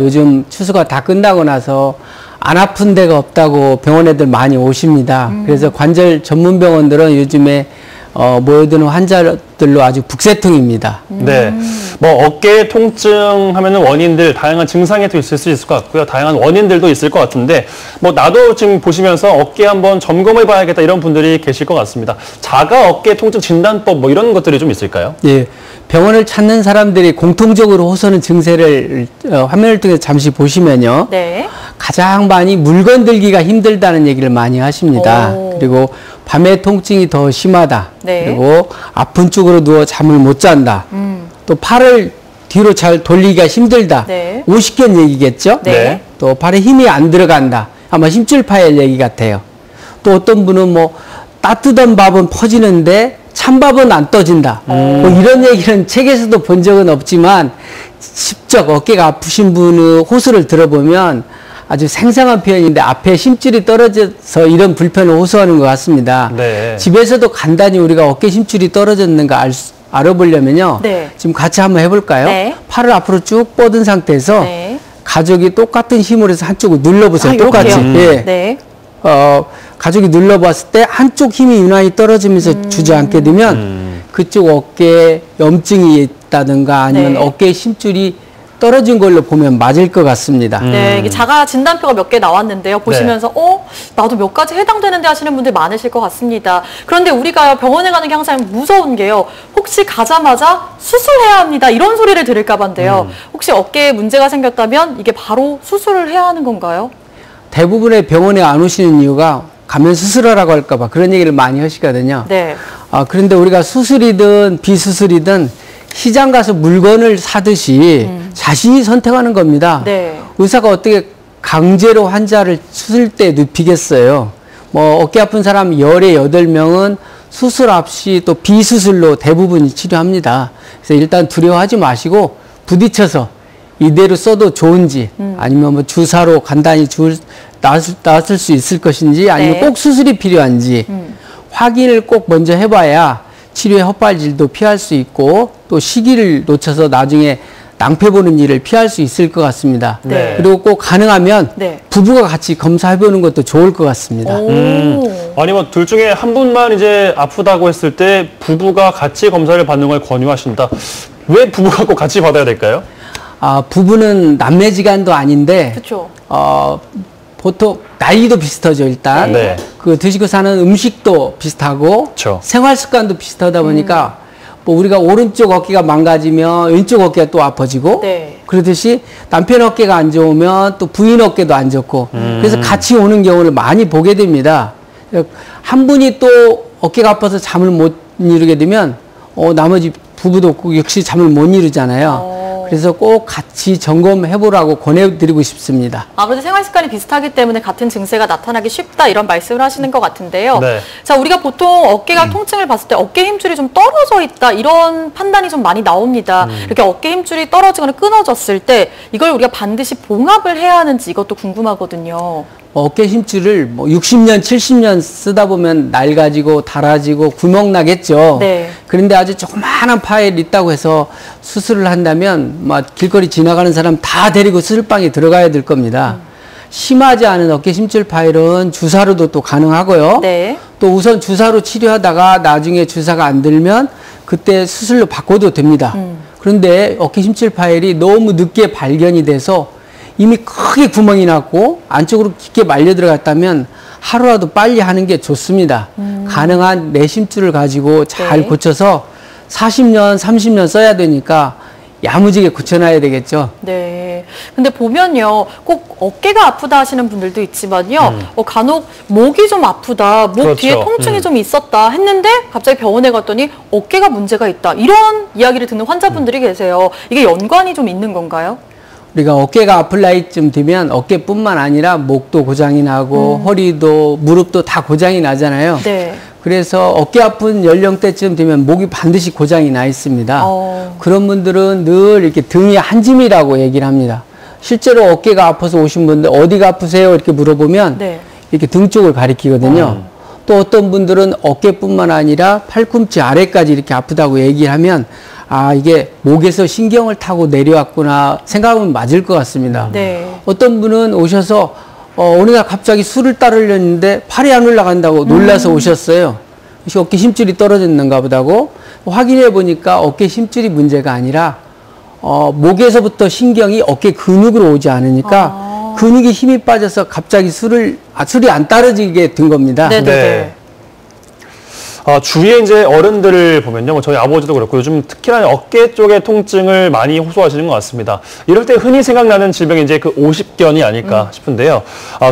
요즘 추수가 다 끝나고 나서 안 아픈 데가 없다고 병원 애들 많이 오십니다. 그래서 관절 전문 병원들은 요즘에 모여드는 환자들로 아주 북새통입니다. 네, 뭐 어깨 통증 하면은 원인들 다양한 증상이 또 있을 수 있을 것 같고요. 다양한 원인들도 있을 것 같은데 뭐 나도 지금 보시면서 어깨 한번 점검해 봐야겠다 이런 분들이 계실 것 같습니다. 자가 어깨 통증 진단법 뭐 이런 것들이 좀 있을까요? 예, 병원을 찾는 사람들이 공통적으로 호소하는 증세를 화면을 통해서 잠시 보시면요. 네. 가장 많이 물건 들기가 힘들다는 얘기를 많이 하십니다. 그리고 밤에 통증이 더 심하다. 네. 그리고 아픈 쪽으로 누워 잠을 못 잔다. 또 팔을 뒤로 잘 돌리기가 힘들다. 네. 50견 얘기겠죠? 네. 또 팔에 힘이 안 들어간다. 아마 힘줄 파열 얘기 같아요. 또 어떤 분은 뭐 따뜻한 밥은 퍼지는데 찬밥은 안 떠진다. 뭐 이런 얘기는 책에서도 본 적은 없지만 직접 어깨가 아프신 분의 호소를 들어보면 아주 생생한 표현인데 앞에 힘줄이 떨어져서 이런 불편을 호소하는 것 같습니다. 네. 집에서도 간단히 우리가 어깨 힘줄이 떨어졌는가 알아보려면요. 네. 지금 같이 한번 해볼까요? 네. 팔을 앞으로 쭉 뻗은 상태에서 네. 가족이 똑같은 힘으로 해서 한쪽을 눌러보세요. 똑같이. 예. 네. 가족이 눌러봤을 때 한쪽 힘이 유난히 떨어지면서 주저앉게 되면 그쪽 어깨에 염증이 있다든가 아니면 네. 어깨에 힘줄이 떨어진 걸로 보면 맞을 것 같습니다. 네, 이게 자가 진단표가 몇 개 나왔는데요. 보시면서 나도 몇 가지 해당되는데 하시는 분들 많으실 것 같습니다. 그런데 우리가 병원에 가는 게 항상 무서운 게요. 혹시 가자마자 수술해야 합니다. 이런 소리를 들을까 봐인데요. 혹시 어깨에 문제가 생겼다면 이게 바로 수술을 해야 하는 건가요? 대부분의 병원에 안 오시는 이유가 가면 수술하라고 할까 봐 그런 얘기를 많이 하시거든요. 네. 그런데 우리가 수술이든 비수술이든 시장 가서 물건을 사듯이 자신이 선택하는 겁니다. 네. 의사가 어떻게 강제로 환자를 수술 때 눕히겠어요. 뭐 어깨 아픈 사람 18명은 수술 없이 또 비수술로 대부분 치료합니다. 그래서 일단 두려워하지 마시고 부딪혀서 이대로 써도 좋은지 아니면 뭐 주사로 간단히 나았을 수 있을 것인지 아니면 네. 꼭 수술이 필요한지 확인을 꼭 먼저 해봐야 치료의 헛발질도 피할 수 있고 또 시기를 놓쳐서 나중에 낭패 보는 일을 피할 수 있을 것 같습니다. 네. 그리고 꼭 가능하면 네. 부부가 같이 검사해보는 것도 좋을 것 같습니다. 아니 뭐 둘 중에 한 분만 이제 아프다고 했을 때 부부가 같이 검사를 받는 걸 권유하신다. 왜 부부가 꼭 같이 받아야 될까요? 부부는 남매지간도 아닌데 그렇죠. 보통 나이도 비슷하죠. 일단 네. 그 드시고 사는 음식도 비슷하고 그렇죠. 생활 습관도 비슷하다 보니까 뭐 우리가 오른쪽 어깨가 망가지면 왼쪽 어깨가 또 아파지고 네. 그러듯이 남편 어깨가 안 좋으면 또 부인 어깨도 안 좋고 그래서 같이 오는 경우를 많이 보게 됩니다. 한 분이 또 어깨가 아파서 잠을 못 이루게 되면 나머지 부부도 역시 잠을 못 이루잖아요. 그래서 꼭 같이 점검해보라고 권해드리고 싶습니다. 아무래도 생활 습관이 비슷하기 때문에 같은 증세가 나타나기 쉽다 이런 말씀을 하시는 것 같은데요. 네. 자, 우리가 보통 어깨가 통증을 봤을 때 어깨 힘줄이 좀 떨어져 있다 이런 판단이 좀 많이 나옵니다. 이렇게 어깨 힘줄이 떨어지거나 끊어졌을 때 이걸 우리가 반드시 봉합을 해야 하는지 이것도 궁금하거든요. 어깨 힘줄을 뭐 60년, 70년 쓰다 보면 낡아지고 닳아지고 구멍 나겠죠. 네. 그런데 아주 조그마한 파열이 있다고 해서 수술을 한다면 막 길거리 지나가는 사람 다 데리고 수술방에 들어가야 될 겁니다. 심하지 않은 어깨 힘줄 파열은 주사로도 또 가능하고요. 네. 또 우선 주사로 치료하다가 나중에 주사가 안 들면 그때 수술로 바꿔도 됩니다. 그런데 어깨 힘줄 파열이 너무 늦게 발견이 돼서 이미 크게 구멍이 났고 안쪽으로 깊게 말려 들어갔다면 하루라도 빨리 하는 게 좋습니다. 가능한 내심줄을 가지고 잘 고쳐서 40년, 30년 써야 되니까 야무지게 고쳐놔야 되겠죠. 네. 근데 보면요, 꼭 어깨가 아프다 하시는 분들도 있지만요, 간혹 목이 좀 아프다, 목 그렇죠. 뒤에 통증이 좀 있었다 했는데 갑자기 병원에 갔더니 어깨가 문제가 있다. 이런 이야기를 듣는 환자분들이 계세요. 이게 연관이 좀 있는 건가요? 우리가 어깨가 아플 나이쯤 되면 어깨뿐만 아니라 목도 고장이 나고 허리도 무릎도 다 고장이 나잖아요. 네. 그래서 어깨 아픈 연령대쯤 되면 목이 반드시 고장이 나 있습니다. 그런 분들은 늘 이렇게 등이 한 짐이라고 얘기를 합니다. 실제로 어깨가 아파서 오신 분들 어디가 아프세요? 이렇게 물어보면 이렇게 등 쪽을 가리키거든요. 또 어떤 분들은 어깨뿐만 아니라 팔꿈치 아래까지 이렇게 아프다고 얘기를 하면 아, 이게 목에서 신경을 타고 내려왔구나 생각하면 맞을 것 같습니다. 어떤 분은 오셔서 어느 날 갑자기 술을 따르려는데 팔이 안 올라간다고 놀라서 오셨어요. 그래서 어깨 힘줄이 떨어졌는가 보다고 확인해 보니까 어깨 힘줄이 문제가 아니라 목에서부터 신경이 어깨 근육으로 오지 않으니까 근육이 힘이 빠져서 갑자기 술이 안 따라지게 된 겁니다. 네. 주위에 이제 어른들을 보면요, 뭐 저희 아버지도 그렇고 요즘 특히나 어깨 쪽의 통증을 많이 호소하시는 것 같습니다. 이럴 때 흔히 생각나는 질병이 이제 그 오십견이 아닐까 싶은데요.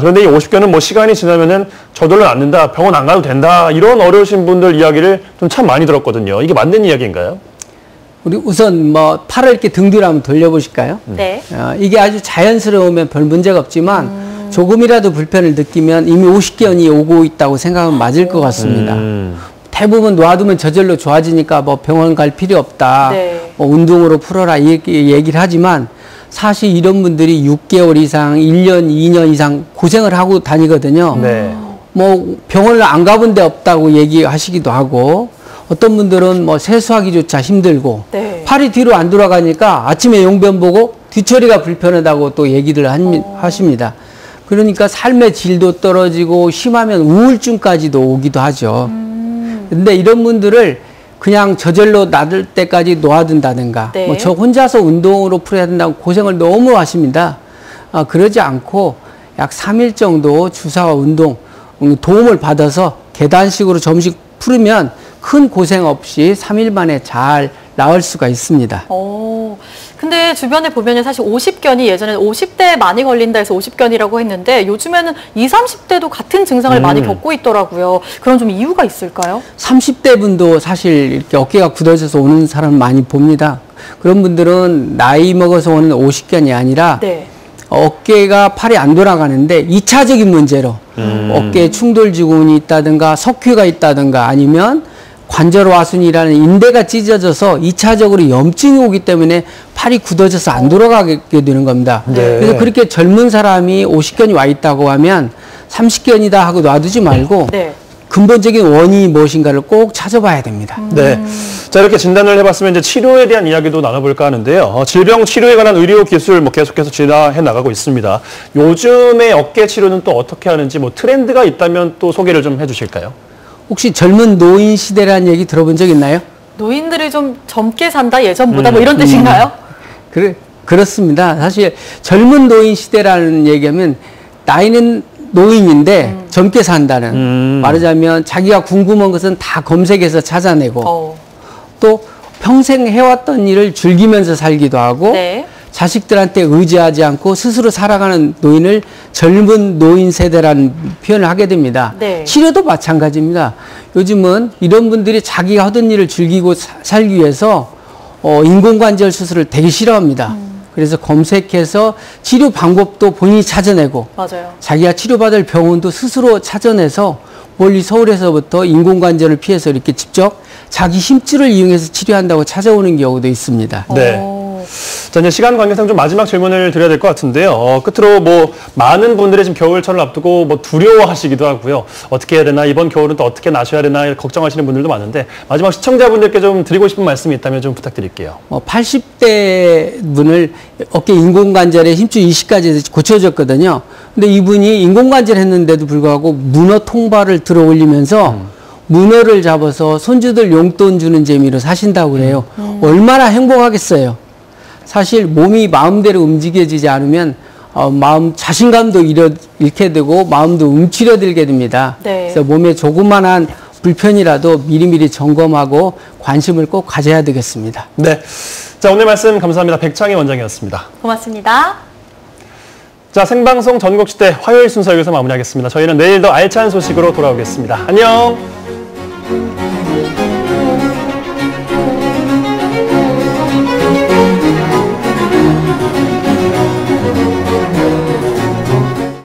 그런데 이 오십견은 뭐 시간이 지나면은 저절로 낫는다, 병원 안 가도 된다, 이런 어려우신 분들 이야기를 좀 참 많이 들었거든요. 이게 맞는 이야기인가요? 우리 우선 뭐 팔을 이렇게 등 뒤로 한번 돌려보실까요? 네. 이게 아주 자연스러우면 별 문제가 없지만 조금이라도 불편을 느끼면 이미 오십견이 오고 있다고 생각하면 맞을 것 같습니다. 대부분 놔두면 저절로 좋아지니까 뭐 병원 갈 필요 없다. 뭐 운동으로 풀어라 이렇게 얘기를 하지만 사실 이런 분들이 6개월 이상, 1년, 2년 이상 고생을 하고 다니거든요. 뭐 병원을 안 가본 데 없다고 얘기하시기도 하고 어떤 분들은 뭐 세수하기조차 힘들고 팔이 뒤로 안 돌아가니까 아침에 용변 보고 뒤처리가 불편하다고 또 얘기를 하십니다. 그러니까 삶의 질도 떨어지고 심하면 우울증까지도 오기도 하죠. 근데 이런 분들을 그냥 저절로 놔둘 때까지 놓아둔다든가 뭐 저 혼자서 운동으로 풀어야 된다고 고생을 너무 하십니다. 그러지 않고 약 3일 정도 주사와 운동 도움을 받아서 계단식으로 점씩 풀으면 큰 고생 없이 3일 만에 잘 나을 수가 있습니다. 근데 주변에 보면 사실 50견이 예전에 50대에 많이 걸린다 해서 50견이라고 했는데 요즘에는 20, 30대도 같은 증상을 많이 겪고 있더라고요. 그런 좀 이유가 있을까요? 30대 분도 사실 이렇게 어깨가 굳어져서 오는 사람 많이 봅니다. 그런 분들은 나이 먹어서 오는 50견이 아니라 어깨가 팔이 안 돌아가는데 2차적인 문제로 어깨에 충돌 증후군이 있다든가 석회가 있다든가 아니면 관절화순이라는 인대가 찢어져서 2차적으로 염증이 오기 때문에 팔이 굳어져서 안 돌아가게 되는 겁니다. 그래서 그렇게 젊은 사람이 50견이 와 있다고 하면 30견이다 하고 놔두지 말고 근본적인 원인이 무엇인가를 꼭 찾아봐야 됩니다. 자, 이렇게 진단을 해봤으면 이제 치료에 대한 이야기도 나눠볼까 하는데요. 질병 치료에 관한 의료 기술 뭐 계속해서 진화해 나가고 있습니다. 요즘의 어깨 치료는 또 어떻게 하는지 뭐 트렌드가 있다면 또 소개를 좀 해주실까요? 혹시 젊은 노인 시대라는 얘기 들어본 적 있나요? 노인들이 좀 젊게 산다 예전보다 뭐 이런 뜻인가요? 그렇습니다. 사실 젊은 노인 시대라는 얘기하면 나이는 노인인데 젊게 산다는 말하자면 자기가 궁금한 것은 다 검색해서 찾아내고 또 평생 해왔던 일을 즐기면서 살기도 하고 자식들한테 의지하지 않고 스스로 살아가는 노인을 젊은 노인 세대라는 표현을 하게 됩니다. 치료도 마찬가지입니다. 요즘은 이런 분들이 자기가 하던 일을 즐기고 살기 위해서 인공관절 수술을 되게 싫어합니다. 그래서 검색해서 치료 방법도 본인이 찾아내고 자기가 치료받을 병원도 스스로 찾아내서 멀리 서울에서부터 인공관절을 피해서 이렇게 직접 자기 힘줄을 이용해서 치료한다고 찾아오는 경우도 있습니다. 자, 이제 시간 관계상 좀 마지막 질문을 드려야 될 것 같은데요. 끝으로 뭐 많은 분들이 지금 겨울철을 앞두고 뭐 두려워하시기도 하고요. 어떻게 해야 되나, 이번 겨울은 또 어떻게 나셔야 되나 걱정하시는 분들도 많은데 마지막 시청자분들께 좀 드리고 싶은 말씀이 있다면 좀 부탁드릴게요. 80대 분을 어깨 인공관절에 힘줄 이식까지 해서 고쳐줬거든요. 근데 이분이 인공관절 했는데도 불구하고 문어 통발을 들어 올리면서 문어를 잡아서 손주들 용돈 주는 재미로 사신다고 그래요. 얼마나 행복하겠어요. 사실 몸이 마음대로 움직여지지 않으면 마음 자신감도 잃게 되고 마음도 움츠려들게 됩니다. 네. 그래서 몸에 조그만한 불편이라도 미리미리 점검하고 관심을 꼭 가져야 되겠습니다. 네. 자, 오늘 말씀 감사합니다. 백창희 원장이었습니다. 고맙습니다. 자, 생방송 전국시대 화요일 순서 여기서 마무리하겠습니다. 저희는 내일 더 알찬 소식으로 돌아오겠습니다. 안녕!